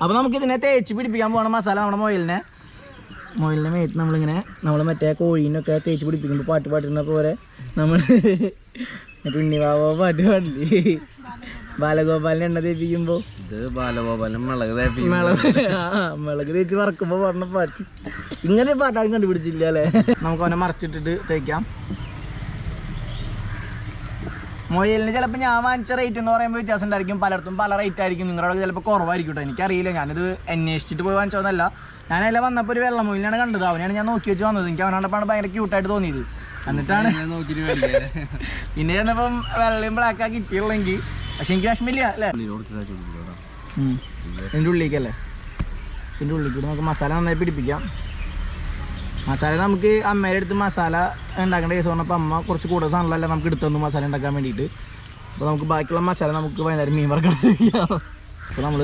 അപ്പോൾ നമുക്ക് ഇതിനെ തേച്ച് പിടിപ്പിക്കാൻ പോകണം മസാല നമ്മുടെ മൊയിലിനെ മേത്ത് നമ്മളിങ്ങനെ നമ്മൾ മറ്റേ കോഴീനൊക്കെ തേച്ച് പിടിപ്പിക്കുമ്പോൾ പാട്ട് പാടുന്ന പോലെ നമ്മൾ ഉണ്ണിവാവോ പാട്ട് പാടില്ലേ ബാലഗോപാലിനെ എണ്ണ തേപ്പിക്കുമ്പോൾ ഇത് ബാലഗോപാലൻ മിളക് തേച്ച് വറക്കുമ്പോൾ പറഞ്ഞ പാട്ട് ഇങ്ങനെ പാട്ടാരും കണ്ടുപിടിച്ചില്ല അല്ലേ. നമുക്ക് അവനെ മറച്ചിട്ടിട്ട് തേക്കാം. മൊയിലിന് ചിലപ്പോൾ ഞാൻ വാങ്ങിച്ച റേറ്റ് എന്ന് പറയുമ്പോൾ വ്യത്യാസം ഉണ്ടായിരിക്കും, പലയിടത്തും പല റേറ്റ് ആയിരിക്കും, നിങ്ങളുടെ ചിലപ്പോൾ കുറവായിരിക്കും കേട്ടോ. എനിക്കറിയില്ല, ഞാനിത് അന്വേഷിച്ചിട്ട് പോയി വാങ്ങിച്ചതൊന്നല്ല. ഞാനതിൽ വന്നപ്പോൾ ഒരു വെള്ള മൊയിലിനാണ് കണ്ടത്, അവനെയാണ് ഞാൻ നോക്കി വെച്ച് വന്നത്. എനിക്ക് അവനോടൊപ്പം ഭയങ്കര ക്യൂട്ടായിട്ട് തോന്നിയത്. എന്നിട്ടാണ് പിന്നെ ചെന്നപ്പം വെള്ളയും ബ്ലാക്കാക്കി കിട്ടിയുള്ളെങ്കിൽ, പക്ഷെ എനിക്ക് വിഷമില്ല അല്ലേ. ഇതിൻ്റെ ഉള്ളിലേക്കല്ലേ, ഇതിൻ്റെ ഉള്ളിലേക്ക് നമുക്ക് മസാല നന്നായി പിടിപ്പിക്കാം. മസാല നമുക്ക് അമ്മയുടെ അടുത്ത് മസാല ഉണ്ടാക്കേണ്ട കേസ് പറഞ്ഞപ്പോൾ അമ്മ കുറച്ച് കൂടുതൽ സാധനങ്ങളല്ല നമുക്ക് എടുത്തു തന്നു മസാല ഉണ്ടാക്കാൻ വേണ്ടിയിട്ട്. അപ്പോൾ നമുക്ക് ബാക്കിയുള്ള മസാല നമുക്ക് വൈകുന്നേരം മീൻ വറക്കണം. അപ്പോൾ നമ്മൾ